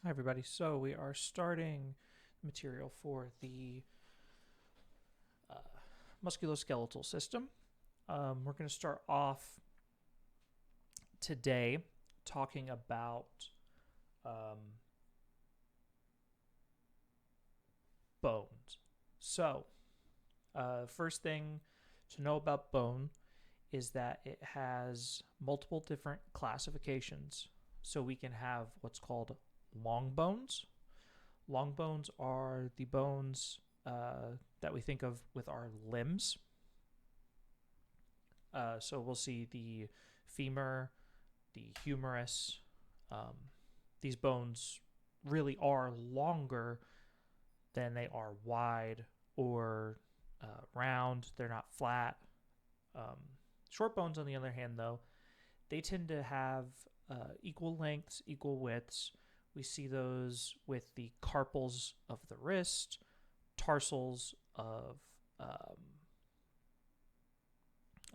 Hi, everybody. So we are starting material for the uh, musculoskeletal system. We're going to start off today talking about um, bones. So, first thing to know about bone is that it has multiple different classifications. So we can have what's called long bones. Long bones are the bones that we think of with our limbs. So we'll see the femur, the humerus. Um, these bones really are longer than they are wide or round. They're not flat. Um, Short bones, on the other hand, though, they tend to have equal lengths, equal widths. We see those with the carpals of the wrist, tarsals um,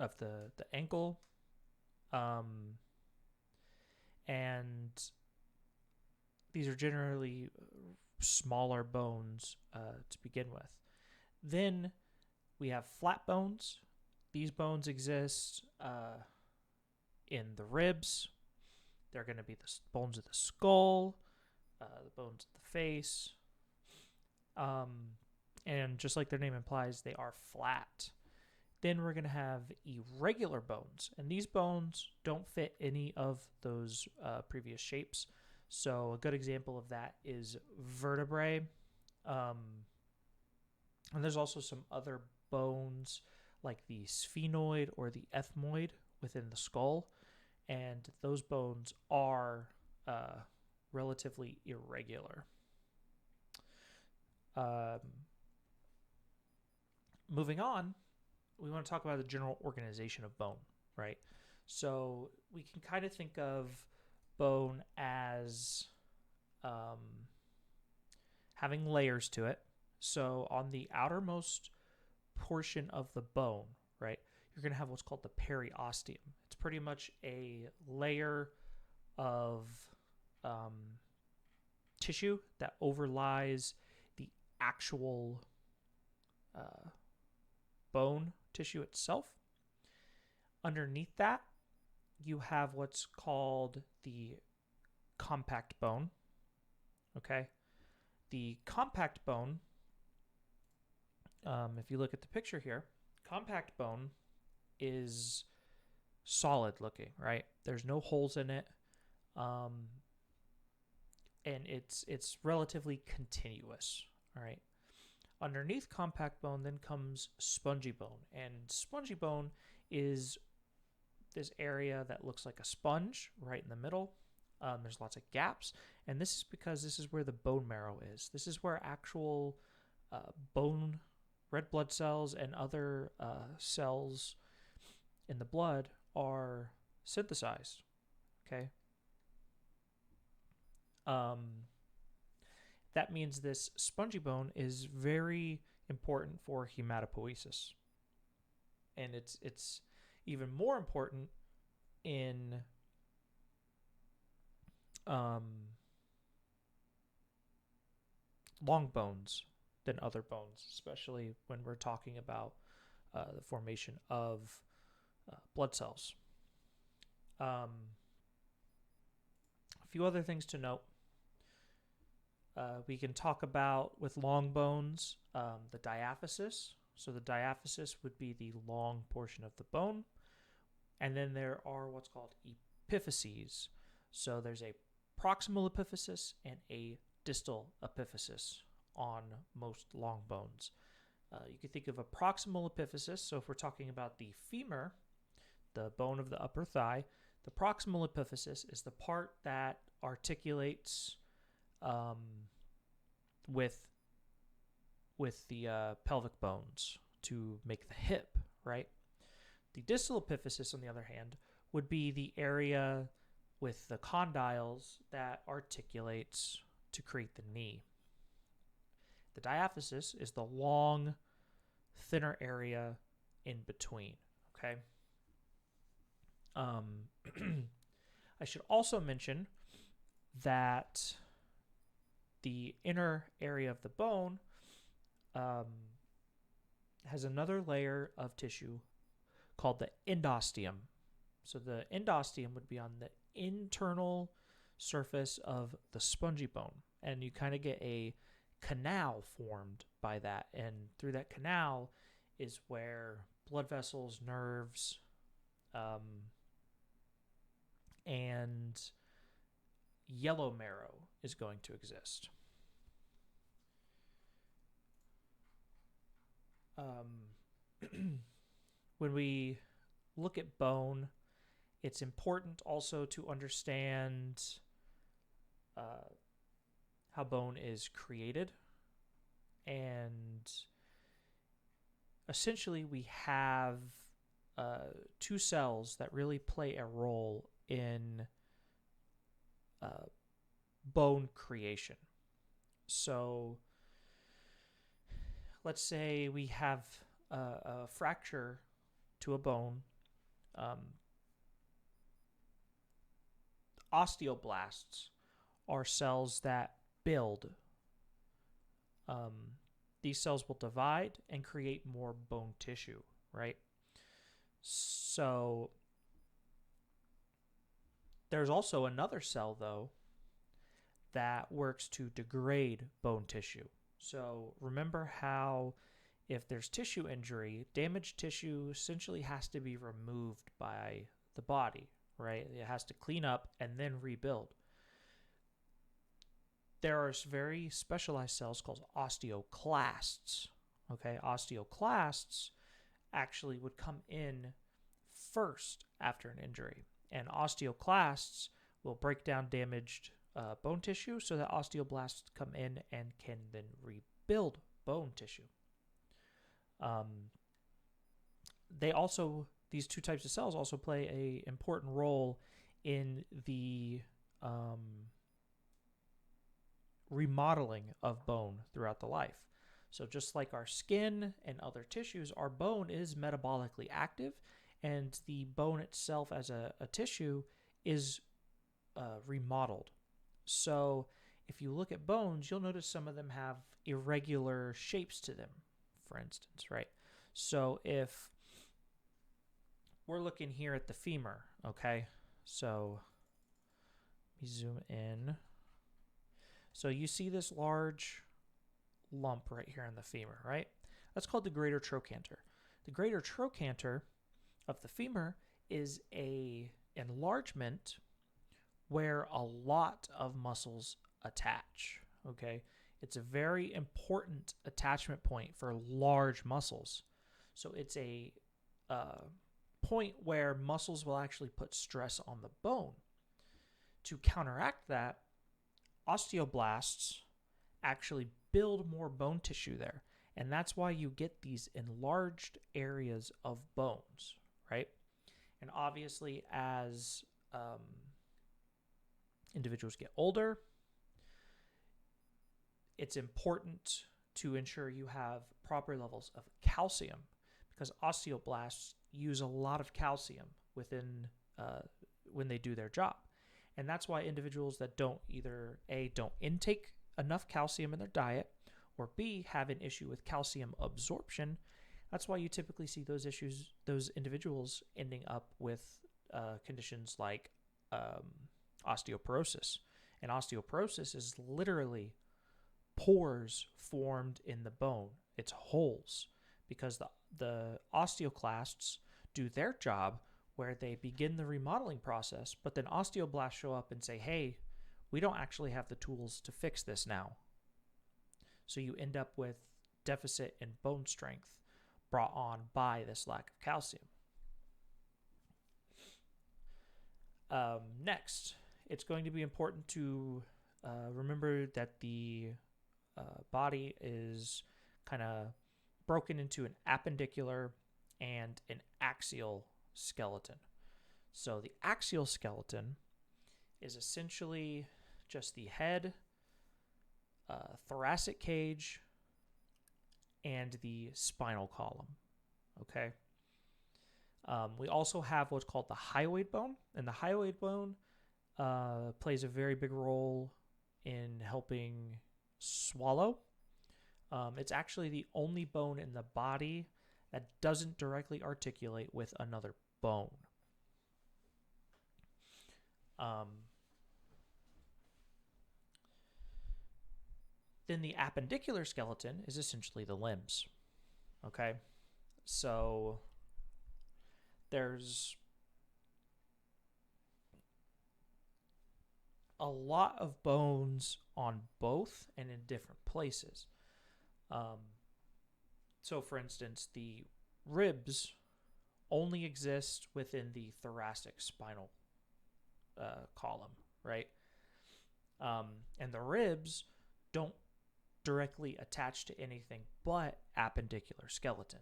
of the ankle, um, and these are generally smaller bones to begin with. Then we have flat bones. These bones exist in the ribs. They're going to be the bones of the skull, the bones of the face. And just like their name implies, they are flat. Then we're going to have irregular bones, and these bones don't fit any of those previous shapes. So a good example of that is vertebrae. And there's also some other bones like the sphenoid or the ethmoid within the skull, and those bones are relatively irregular. Moving on, we want to talk about the general organization of bone, right? So we can kind of think of bone as having layers to it. So on the outermost portion of the bone, right, you're going to have what's called the periosteum. It's pretty much a layer of tissue that overlies the actual bone tissue itself. Underneath that, you have what's called the compact bone. Okay. The compact bone, if you look at the picture here, compact bone is solid looking, right? There's no holes in it. And it's relatively continuous, all right? Underneath compact bone then comes spongy bone, and spongy bone is this area that looks like a sponge right in the middle. There's lots of gaps, and this is because this is where the bone marrow is. This is where actual bone, red blood cells, and other cells in the blood are synthesized. Okay. That means this spongy bone is very important for hematopoiesis, and it's even more important in long bones than other bones, especially when we're talking about the formation of blood cells. A few other things to note. We can talk about, with long bones, the diaphysis. So the diaphysis would be the long portion of the bone. And then there are what's called epiphyses. So there's a proximal epiphysis and a distal epiphysis on most long bones. You can think of a proximal epiphysis. So if we're talking about the femur, the bone of the upper thigh, the proximal epiphysis is the part that articulates with the pelvic bones to make the hip, right? The distal epiphysis, on the other hand, would be the area with the condyles that articulates to create the knee. The diaphysis is the long, thinner area in between, okay? I should also mention that the inner area of the bone has another layer of tissue called the endosteum. So the endosteum would be on the internal surface of the spongy bone, and you kind of get a canal formed by that, and through that canal is where blood vessels, nerves, and yellow marrow is going to exist. When we look at bone, it's important also to understand how bone is created. And essentially, we have two cells that really play a role in bone creation. So let's say we have a fracture to a bone. Osteoblasts are cells that build. These cells will divide and create more bone tissue, right? So there's also another cell, though, that works to degrade bone tissue. So remember how if there's tissue injury, damaged tissue essentially has to be removed by the body, right? It has to clean up and then rebuild. There are very specialized cells called osteoclasts. Okay, osteoclasts actually would come in first after an injury, and osteoclasts will break down damaged bone tissue so that osteoblasts come in and can then rebuild bone tissue. These two types of cells also play an important role in the remodeling of bone throughout the life. So just like our skin and other tissues, our bone is metabolically active, and the bone itself as a tissue is remodeled. So if you look at bones, you'll notice some of them have irregular shapes to them, for instance, right? So if we're looking here at the femur, okay? So let me zoom in. So you see this large lump right here in the femur, right? That's called the greater trochanter. The greater trochanter of the femur is a enlargement where a lot of muscles attach, okay? It's a very important attachment point for large muscles. So it's a point where muscles will actually put stress on the bone. To counteract that, osteoblasts actually build more bone tissue there. And that's why you get these enlarged areas of bones, right? And obviously, as individuals get older, it's important to ensure you have proper levels of calcium, because osteoblasts use a lot of calcium within when they do their job. And that's why individuals that don't either A, don't intake enough calcium in their diet, or B, have an issue with calcium absorption, that's why you typically see those individuals ending up with conditions like osteoporosis. And osteoporosis is literally pores formed in the bone. It's holes, because the osteoclasts do their job where they begin the remodeling process, but then osteoblasts show up and say, hey, we don't actually have the tools to fix this now. So you end up with deficit in bone strength brought on by this lack of calcium. Next, it's going to be important to remember that the body is kind of broken into an appendicular and an axial skeleton. So the axial skeleton is essentially just the head, thoracic cage, and the spinal column. Okay. We also have what's called the hyoid bone, and the hyoid bone plays a very big role in helping swallow. It's actually the only bone in the body that doesn't directly articulate with another bone. Then the appendicular skeleton is essentially the limbs. Okay, so there's a lot of bones on both and in different places. So, for instance, the ribs only exist within the thoracic spinal column, right? And the ribs don't directly attach to anything but appendicular skeleton.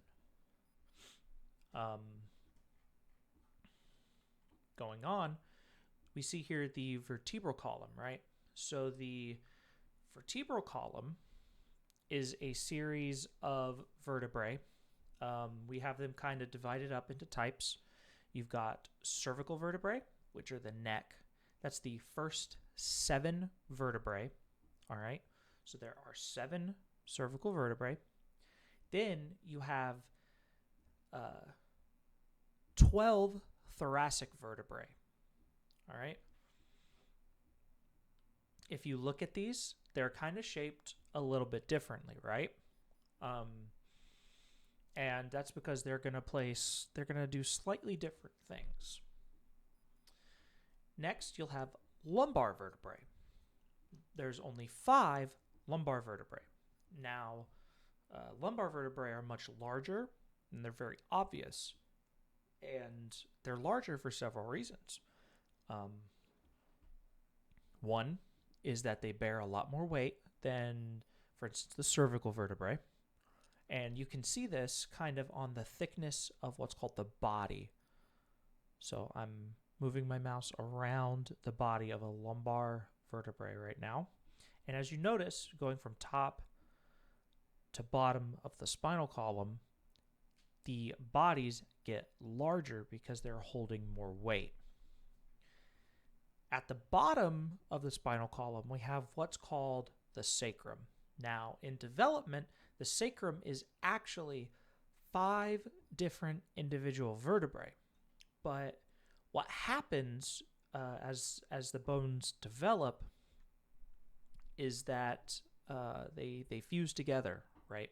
Going on, we see here the vertebral column, right? So the vertebral column is a series of vertebrae. We have them kind of divided up into types. You've got cervical vertebrae, which are the neck. That's the first 7 vertebrae. All right. So there are 7 cervical vertebrae. Then you have 12 thoracic vertebrae. All right. If you look at these, they're kind of shaped a little bit differently, right? And that's because they're going to do slightly different things. Next, you'll have lumbar vertebrae. There's only 5 lumbar vertebrae. Now, lumbar vertebrae are much larger, and they're very obvious. And they're larger for several reasons. One is that they bear a lot more weight than, for instance, the cervical vertebrae. And you can see this kind of on the thickness of what's called the body. So I'm moving my mouse around the body of a lumbar vertebrae right now. And as you notice, going from top to bottom of the spinal column, the bodies get larger because they're holding more weight. At the bottom of the spinal column, we have what's called the sacrum. Now, in development, the sacrum is actually 5 different individual vertebrae. But what happens as the bones develop is that they fuse together, right?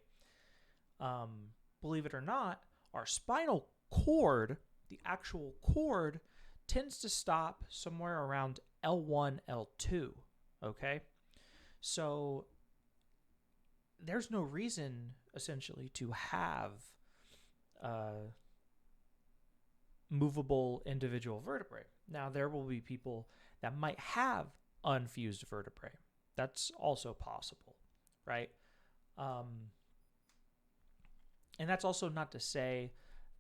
Believe it or not, our spinal cord, the actual cord, tends to stop somewhere around L1, L2, okay? So there's no reason, essentially, to have movable individual vertebrae. Now, there will be people that might have unfused vertebrae. That's also possible, right? And that's also not to say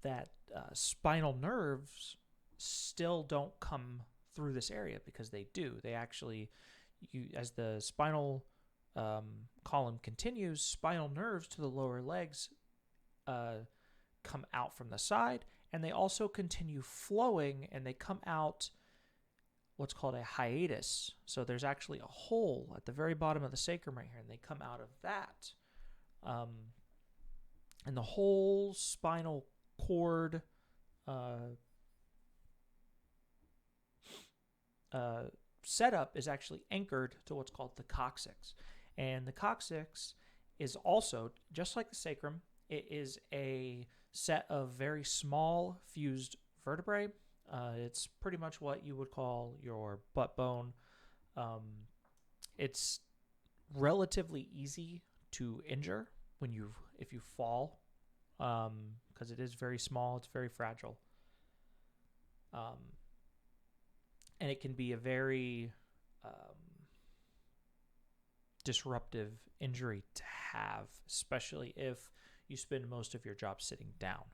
that spinal nerves still don't come through this area, because they do. They actually, as the spinal column continues, spinal nerves to the lower legs come out from the side, and they also continue flowing, and they come out what's called a hiatus. So there's actually a hole at the very bottom of the sacrum right here, and they come out of that. And the whole spinal cord setup is actually anchored to what's called the coccyx. And the coccyx is also, just like the sacrum, it is a set of very small fused vertebrae. It's pretty much what you would call your butt bone. It's relatively easy to injure if you fall, because it is very small. It's very fragile. And it can be a very disruptive injury to have, especially if you spend most of your job sitting down.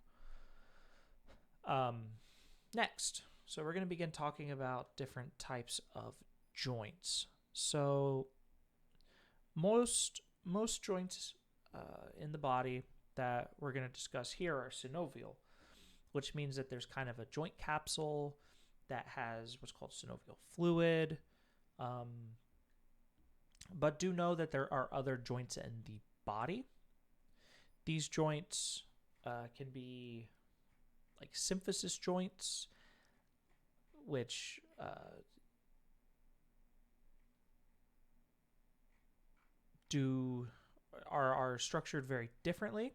Next, so we're going to begin talking about different types of joints. So most joints in the body that we're going to discuss here are synovial, which means that there's kind of a joint capsule that has what's called synovial fluid. But do know that there are other joints in the body. These joints can be like symphysis joints, which are structured very differently.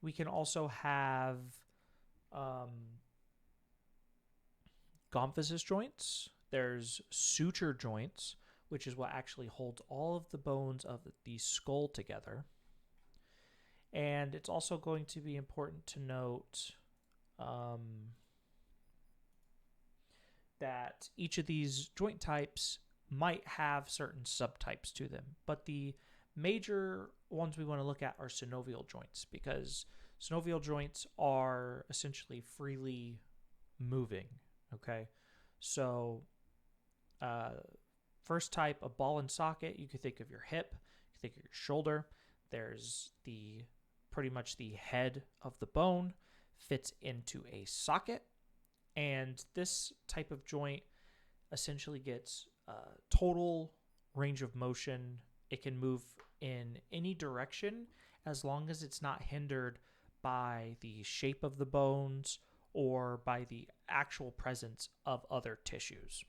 We can also have gomphosis joints. There's suture joints, which is what actually holds all of the bones of the skull together. And it's also going to be important to note that each of these joint types might have certain subtypes to them. But the major ones we want to look at are synovial joints, because synovial joints are essentially freely moving. Okay, so first type, a ball and socket, you could think of your hip, you could think of your shoulder. There's pretty much the head of the bone fits into a socket, and this type of joint essentially gets total range of motion. It can move in any direction as long as it's not hindered by the shape of the bones or by the actual presence of other tissues.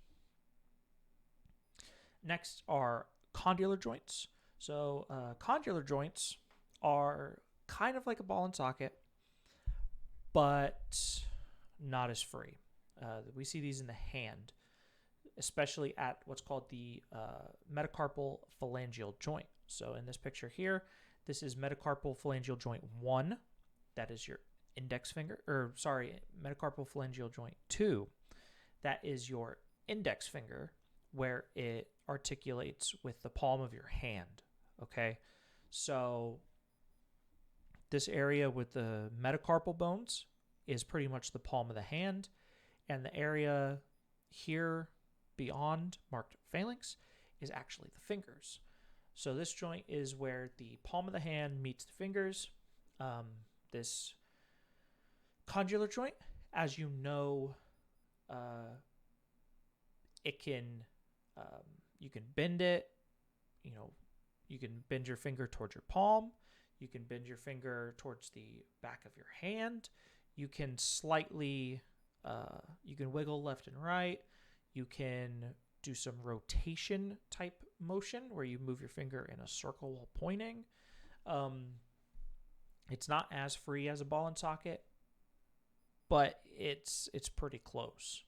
Next are condylar joints. So condylar joints are kind of like a ball and socket, but not as free. We see these in the hand, especially at what's called the metacarpal phalangeal joint. So in this picture here, this is metacarpal phalangeal joint 1. That is your index finger, metacarpal phalangeal joint 2. That is your index finger, where it articulates with the palm of your hand. Okay, so this area with the metacarpal bones is pretty much the palm of the hand, and the area here beyond marked phalanx is actually the fingers. So this joint is where the palm of the hand meets the fingers. This condylar joint, as you know, it can you can bend it. You can bend your finger towards your palm. You can bend your finger towards the back of your hand. You can slightly, you can wiggle left and right. You can do some rotation type motion where you move your finger in a circle while pointing. It's not as free as a ball and socket, but it's pretty close.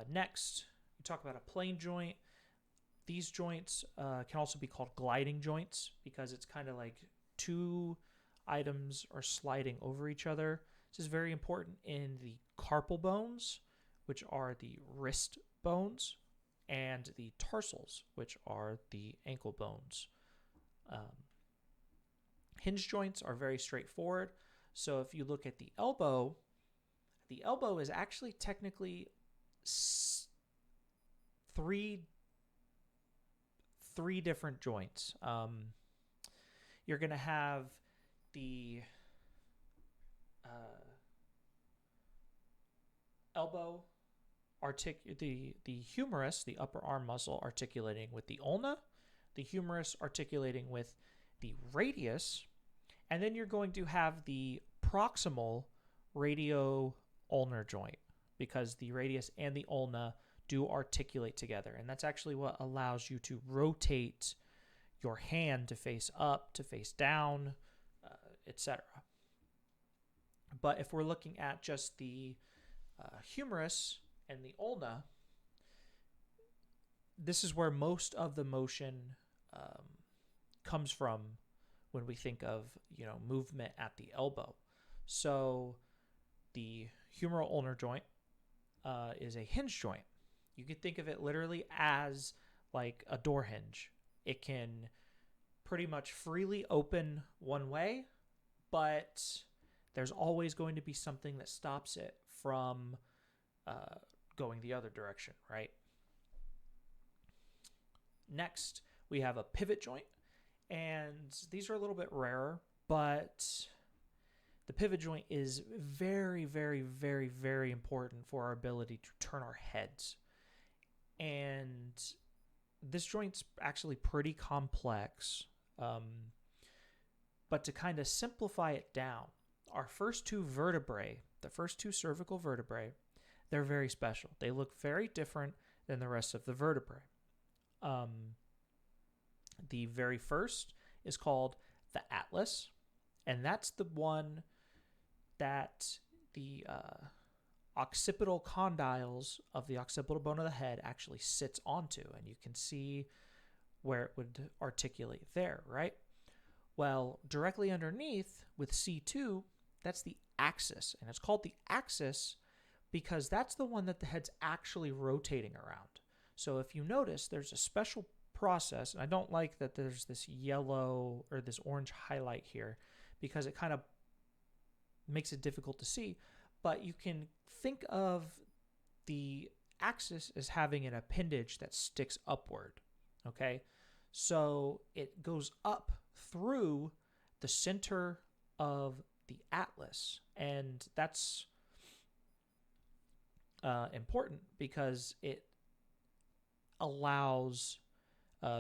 Next, we talk about a plane joint. These joints can also be called gliding joints because it's kind of like two items are sliding over each other. This is very important in the carpal bones, which are the wrist bones, and the tarsals, which are the ankle bones. Hinge joints are very straightforward. So if you look at the elbow is actually technically three different joints. You're going to have the elbow, the humerus, the upper arm muscle, articulating with the ulna, the humerus articulating with the radius, and then you're going to have the proximal radio-ulnar joint, because the radius and the ulna do articulate together, and that's actually what allows you to rotate your hand to face up, to face down, etc. But if we're looking at just the humerus and the ulna, this is where most of the motion comes from when we think of movement at the elbow. So the humeral ulnar joint is a hinge joint. You could think of it literally as like a door hinge. It can pretty much freely open one way, but there's always going to be something that stops it from going the other direction, right? Next, we have a pivot joint, and these are a little bit rarer, but the pivot joint is very, very, very, very important for our ability to turn our heads. And this joint's actually pretty complex, but to kind of simplify it down, our first two vertebrae, the first two cervical vertebrae, they're very special. They look very different than the rest of the vertebrae. The very first is called the atlas, and that's the one that the occipital condyles of the occipital bone of the head actually sits onto, and you can see where it would articulate there, right? Well, directly underneath with C2, that's the axis, and it's called the axis because that's the one that the head's actually rotating around. So if you notice, there's a special process, and I don't like that there's this yellow or this orange highlight here because it kind of makes it difficult to see, but you can think of the axis as having an appendage that sticks upward, okay? So it goes up through the center of the atlas, and that's important because it allows,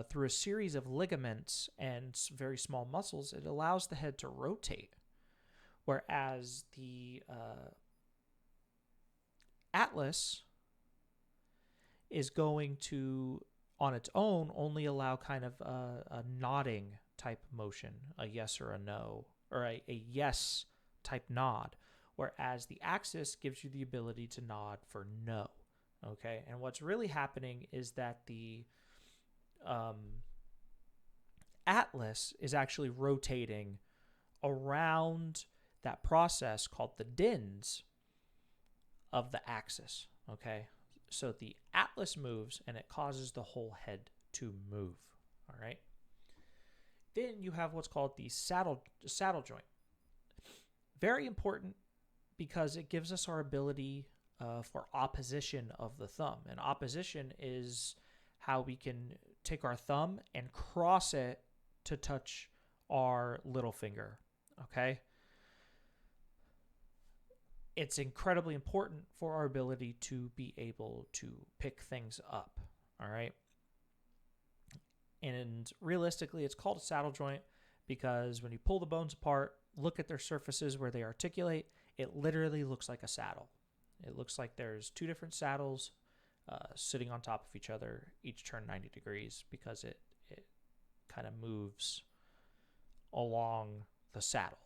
through a series of ligaments and very small muscles, it allows the head to rotate, whereas the atlas is going to, on its own, only allow kind of a nodding type motion, a yes or a no, or a yes type nod, whereas the axis gives you the ability to nod for no, okay? And what's really happening is that the atlas is actually rotating around that process called the dins of the axis, okay? So the atlas moves and it causes the whole head to move, all right? Then you have what's called the saddle joint. Very important because it gives us our ability for opposition of the thumb. And opposition is how we can take our thumb and cross it to touch our little finger, okay? It's incredibly important for our ability to be able to pick things up, all right? And realistically, it's called a saddle joint because when you pull the bones apart, look at their surfaces where they articulate, it literally looks like a saddle. It looks like there's two different saddles sitting on top of each other, each turned 90 degrees because it kind of moves along the saddle.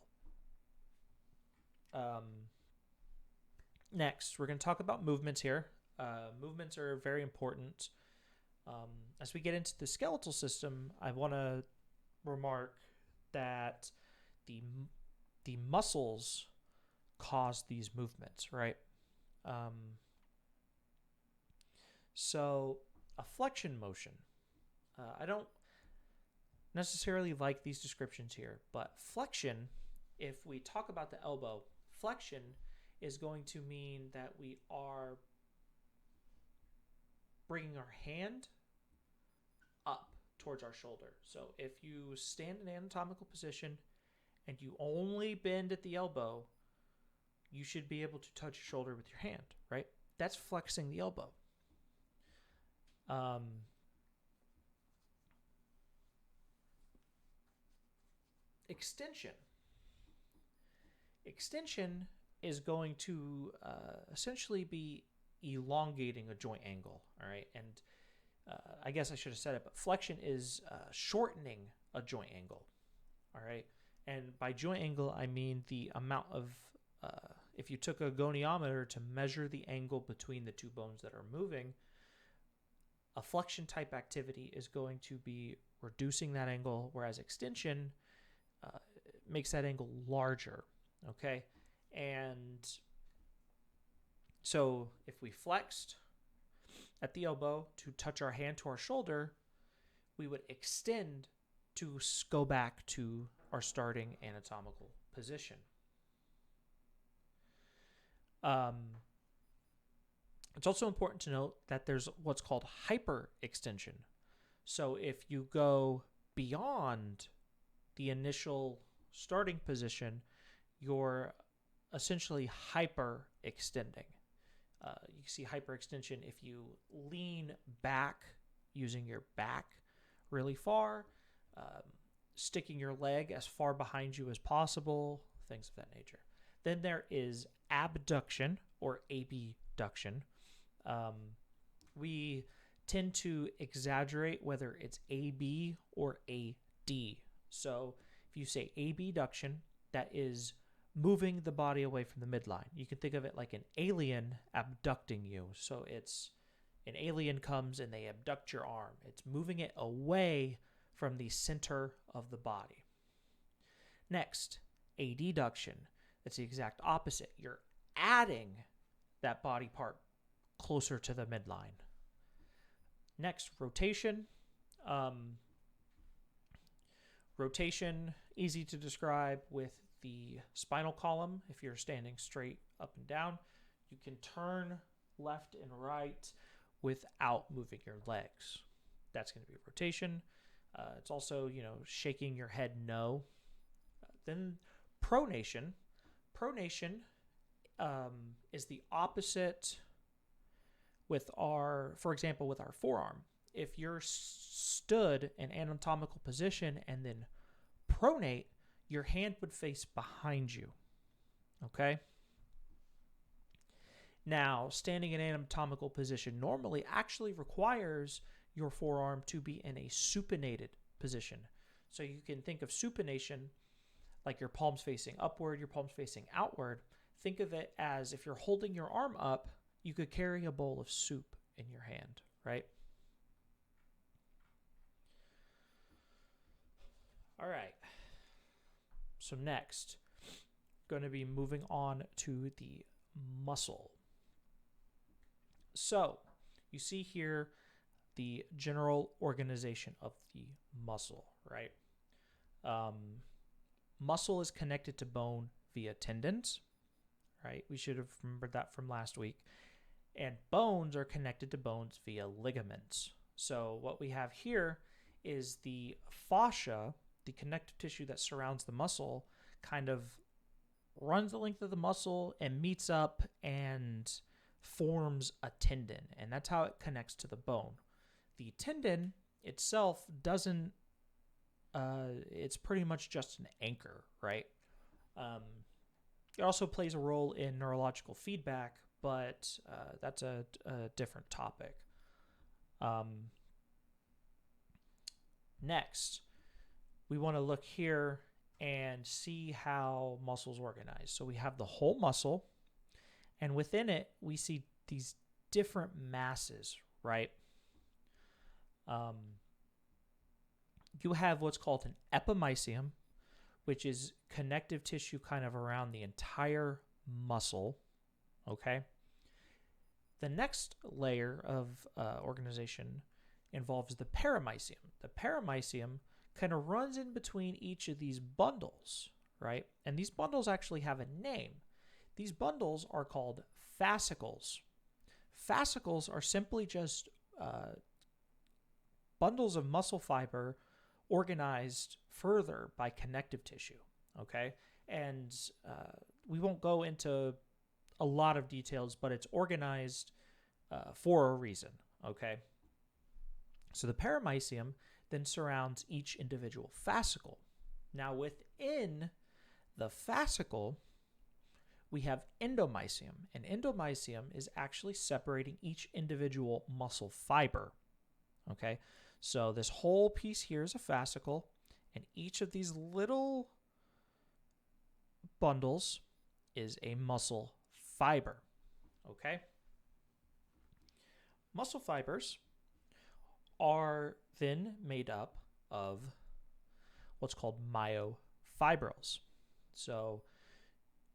Next, we're going to talk about movements here. Movements are very important. As we get into the skeletal system, I want to remark that the muscles cause these movements, right? So a flexion motion, I don't necessarily like these descriptions here, but flexion, if we talk about the elbow, flexion is going to mean that we are bringing our hand up towards our shoulder. So if you stand in an anatomical position and you only bend at the elbow, you should be able to touch your shoulder with your hand, right? That's flexing the elbow. Extension. Extension is going to essentially be elongating a joint angle, all right? And I guess I should have said it, but flexion is shortening a joint angle, all right? And by joint angle, I mean the amount of, if you took a goniometer to measure the angle between the two bones that are moving, a flexion type activity is going to be reducing that angle, whereas extension makes that angle larger, okay? And so if we flexed at the elbow to touch our hand to our shoulder, we would extend to go back to our starting anatomical position. It's also important to note that there's what's called hyperextension. So if you go beyond the initial starting position, you're essentially hyperextending. You see hyperextension if you lean back using your back really far, sticking your leg as far behind you as possible, things of that nature. Then there is abduction or abduction. We tend to exaggerate whether it's AB or AD. So if you say abduction, that is moving the body away from the midline. You can think of it like an alien abducting you. So it's an alien comes and they abduct your arm. It's moving it away from the center of the body. Next, adduction. That's the exact opposite. You're adding that body part closer to the midline. Next, rotation. Rotation, easy to describe with the spinal column. If you're standing straight up and down, you can turn left and right without moving your legs. That's going to be rotation. It's also, shaking your head no. Then pronation. Pronation is the opposite for example, with our forearm. If you're stood in anatomical position and then pronate, your hand would face behind you. Okay? Now, standing in anatomical position normally actually requires your forearm to be in a supinated position. So you can think of supination like your palms facing upward, your palms facing outward. Think of it as if you're holding your arm up, you could carry a bowl of soup in your hand, right? All right. So next, going to be moving on to the muscle. So you see here the general organization of the muscle, right? Muscle is connected to bone via tendons, right? We should have remembered that from last week. And bones are connected to bones via ligaments. So what we have here is the fascia, the connective tissue that surrounds the muscle, kind of runs the length of the muscle and meets up and forms a tendon. And that's how it connects to the bone. The tendon itself doesn't, it's pretty much just an anchor, right? It also plays a role in neurological feedback, but that's a different topic. Next, we want to look here and see how muscles organize. So we have the whole muscle, and within it, we see these different masses, right? You have what's called an epimysium, which is connective tissue kind of around the entire muscle, okay? The next layer of organization involves the perimysium. The perimysium kind of runs in between each of these bundles, right? And these bundles actually have a name. These bundles are called fascicles. Fascicles are simply just bundles of muscle fiber organized further by connective tissue, okay? And we won't go into a lot of details, but it's organized for a reason, okay? So the perimysium then surrounds each individual fascicle. Now within the fascicle, we have endomysium, and endomysium is actually separating each individual muscle fiber, okay? So this whole piece here is a fascicle, and each of these little bundles is a muscle fiber, okay? Muscle fibers are then made up of what's called myofibrils. So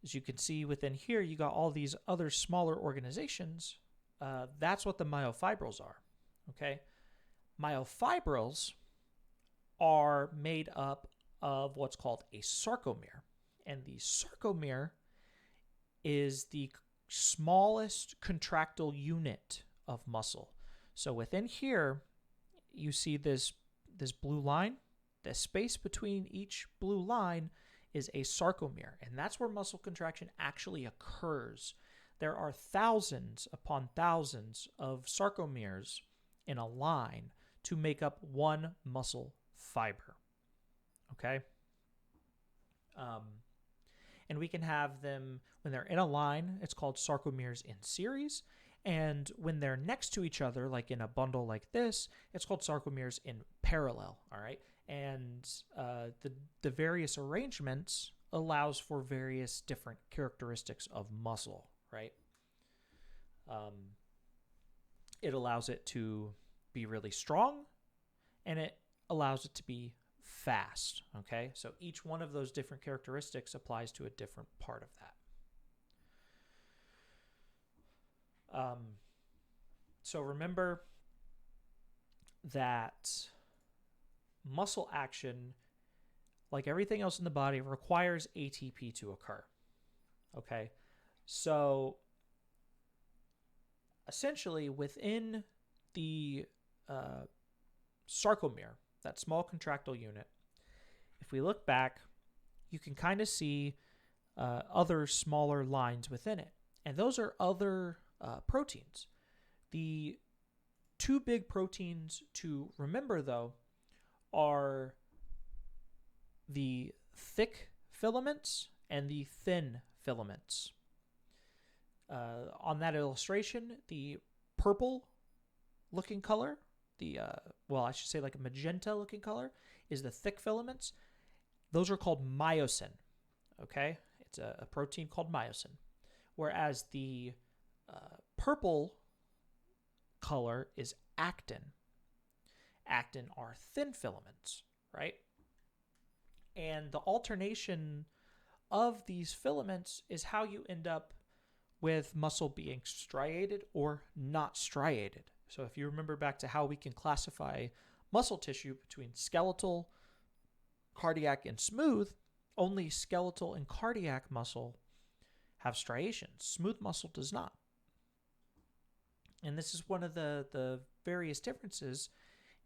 as you can see within here, you got all these other smaller organizations. That's what the myofibrils are, okay? Myofibrils are made up of what's called a sarcomere. And the sarcomere is the smallest contractile unit of muscle. So within here, you see this blue line. The space between each blue line is a sarcomere, and that's where muscle contraction actually occurs. There are thousands upon thousands of sarcomeres in a line. to make up one muscle fiber. Okay? And we can have them, when they're in a line, it's called sarcomeres in series. And when they're next to each other, like in a bundle like this, it's called sarcomeres in parallel, all right? And the various arrangements allows for various different characteristics of muscle, right? It allows it to be really strong, and it allows it to be fast, okay? So each one of those different characteristics applies to a different part of that. So remember that muscle action, like everything else in the body, requires ATP to occur, okay? So essentially within the sarcomere, that small contractile unit, if we look back, you can kind of see other smaller lines within it. And those are other proteins. The two big proteins to remember, though, are the thick filaments and the thin filaments. On that illustration, the purple looking color, I should say like a magenta looking color, is the thick filaments. Those are called myosin, okay? It's a protein called myosin. Whereas the purple color is actin. Actin are thin filaments, right? And the alternation of these filaments is how you end up with muscle being striated or not striated. So if you remember back to how we can classify muscle tissue between skeletal, cardiac, and smooth, only skeletal and cardiac muscle have striations. Smooth muscle does not. And this is one of the various differences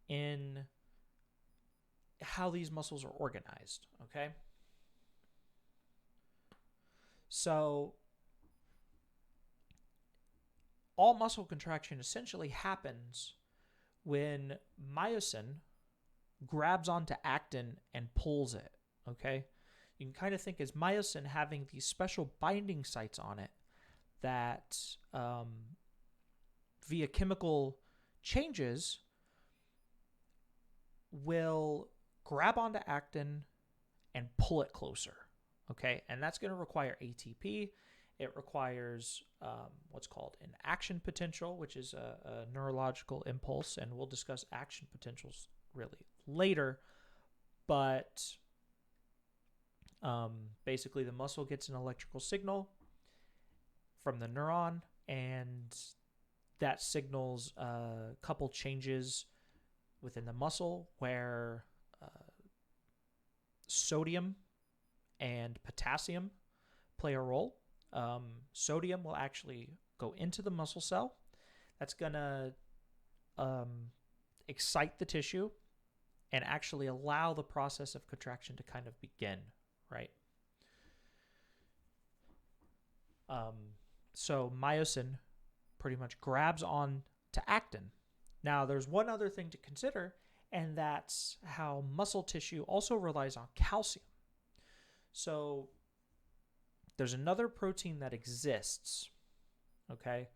in how these muscles are organized, okay? So all muscle contraction essentially happens when myosin grabs onto actin and pulls it, okay? You can kind of think as myosin having these special binding sites on it that via chemical changes will grab onto actin and pull it closer, okay? And that's going to require ATP. It requires what's called an action potential, which is a neurological impulse, and we'll discuss action potentials really later. But basically, the muscle gets an electrical signal from the neuron, and that signals a couple changes within the muscle where sodium and potassium play a role. Sodium will actually go into the muscle cell. That's going to excite the tissue and actually allow the process of contraction to kind of begin, right? So myosin pretty much grabs on to actin. Now, there's one other thing to consider, and that's how muscle tissue also relies on calcium. So there's another protein that exists, okay?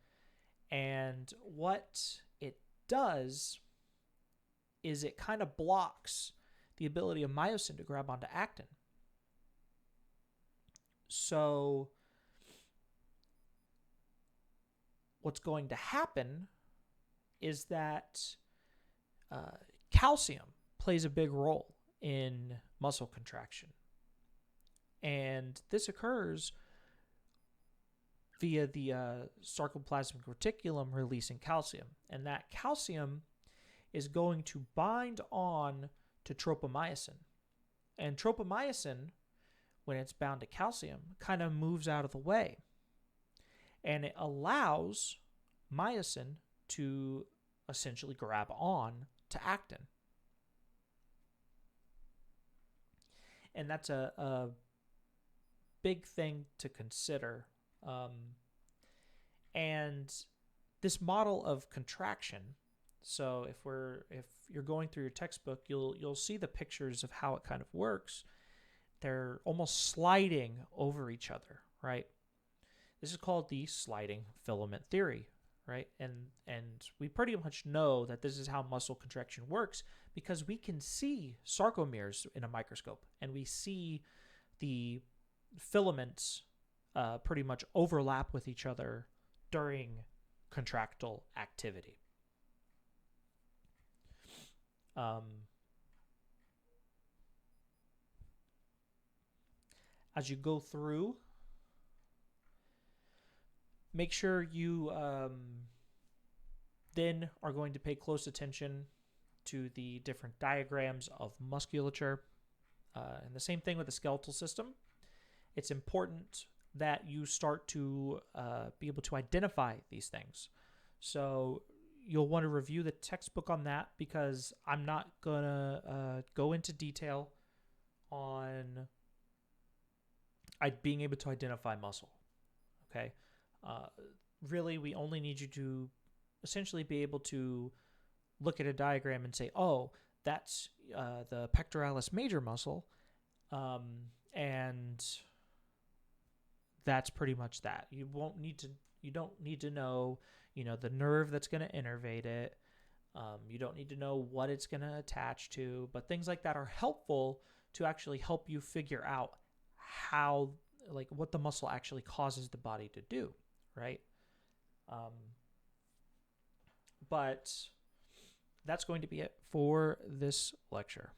And what it does is it kind of blocks the ability of myosin to grab onto actin. So what's going to happen is that calcium plays a big role in muscle contraction. And this occurs via the sarcoplasmic reticulum releasing calcium. And that calcium is going to bind on to tropomyosin. And tropomyosin, when it's bound to calcium, kind of moves out of the way. And it allows myosin to essentially grab on to actin. And that's a big thing to consider. And this model of contraction So if you're going through your textbook, you'll see the pictures of how it kind of works. They're almost sliding over each other, right? This is called the sliding filament theory, right? And we pretty much know that this is how muscle contraction works because we can see sarcomeres in a microscope, and we see the filaments pretty much overlap with each other during contractile activity. As you go through, make sure you then are going to pay close attention to the different diagrams of musculature. And the same thing with the skeletal system. It's important that you start to be able to identify these things. So you'll want to review the textbook on that, because I'm not going to go into detail on being able to identify muscle. Okay? Really, we only need you to essentially be able to look at a diagram and say, oh, that's the pectoralis major muscle, and that's pretty much that. You don't need to know, the nerve that's going to innervate it. You don't need to know what it's going to attach to, but things like that are helpful to actually help you figure out how, what the muscle actually causes the body to do, right? But that's going to be it for this lecture.